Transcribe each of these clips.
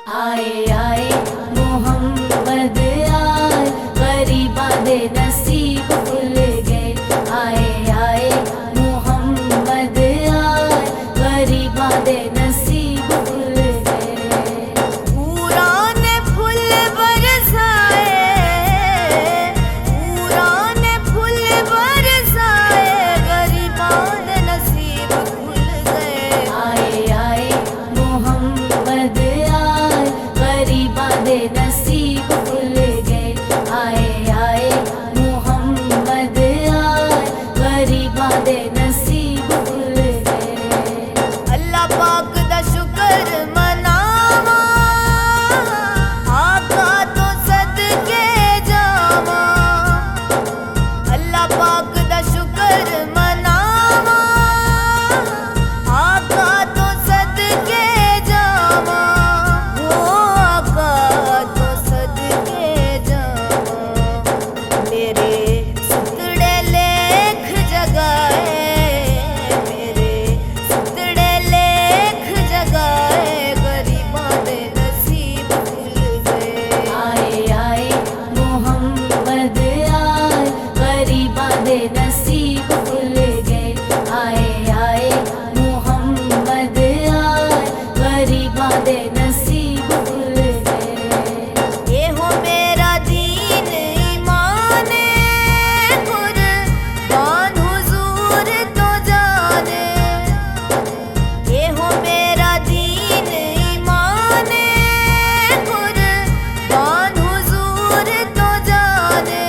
आए आए मोहम्मद आए, गरीबा दे नसीब खुल गए। आए आए मोहम्मद आए, गरीबा दे नसीब खुल गए। पुराने फूल बरसाए, पुराने फूल बरसाए, गरीबा दे नसीब खुल गए। आए आए मोहम्मद आए, गरीबा दे नसीब खुल गए। आए आए मोहम्मद आए, गरीबा दे नसीब खुल गए। अल्लाह पाक दा शुक्र मनावा, आका तो सदके जावा। अल्लाह पाक दा शुक्र मनावा, आका तो सदके जावा। ओ आका तो सदके जावा। मेरे सुतड़े लेख जगाए, मेरे सुतड़े लेख जगाए, गरीबां दे नसीब खुल गए। आए आए मोहम्मद आए, गरीबा दे नसीब खुल गए। आए आए मोहम्मद आए, गरीबा दे नसीब खुल गए। ये हो मेरा दीन ईमान, कुर्बान हुजूर तो जाने। ये हो मेरा दीन ईमान, कुर्बान हुजूर तो जाने।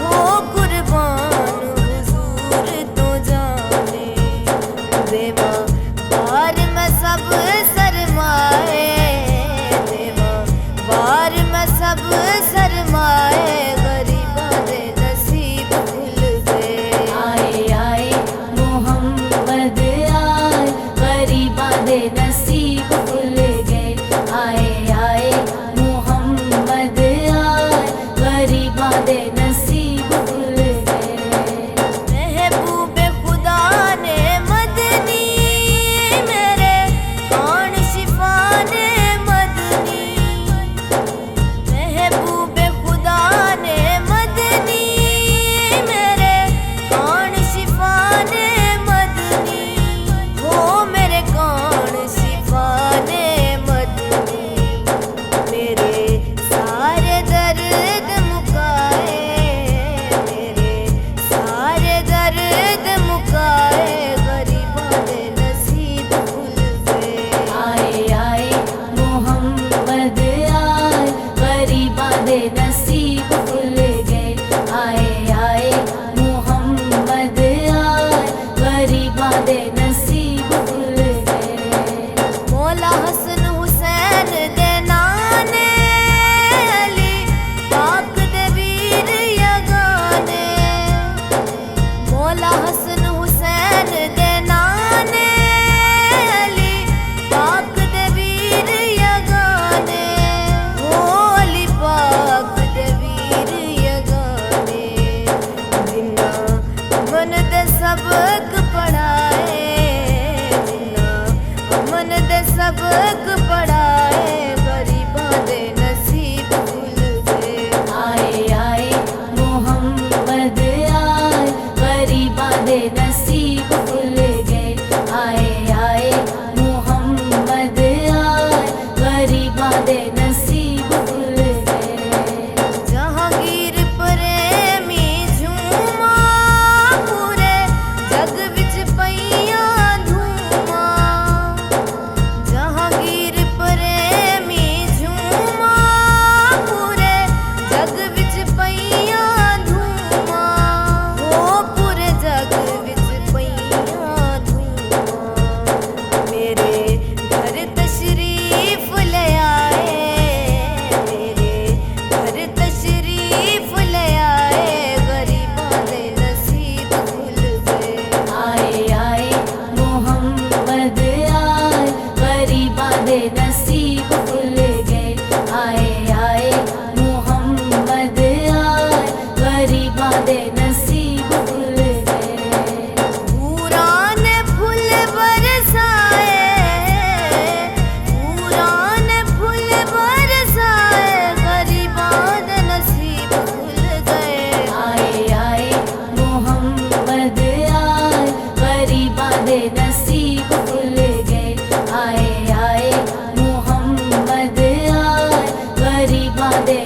हो कुर्बान हुजूर तो जाने। देवा बार में सब सरमाए, देवा बार में सब सरमाए, गरीबां दे नसीब खुल गए। आए आए मोहम्मद आए, गरीबा दे नसीब खुल गए। आए आए मोहम्मद आए, गरीबा दे नसीब खुल गए। महबूबे खुदा ने मदनी, मेरे कौन शिफा ने मदनी। महबूबे खुदा ने मदनी, मेरे कौन शिफा ने मदनी। हो मेरे कौन शिफा ने मदनी। मेरे सारे दर्द मुकाए, मेरे सारे दर्द मुकाए, गरीबां दे नसीब खुल गए। आए आए मोहम्मद आए, गरीबा दे नसीब खुल गए। आए आए मोहम्मद आए, गरीबा दे नसीब खुल गए। मौला हसन हुसैन दे नाने, अली पाक दे वीर यगाने। मौला हसन हुसैन दे नाने, अली पाक दे वीर यगाने। ओ अली पाक दे नसीब खुल गए। आए आए मोहम्मद आए, गरीबा दे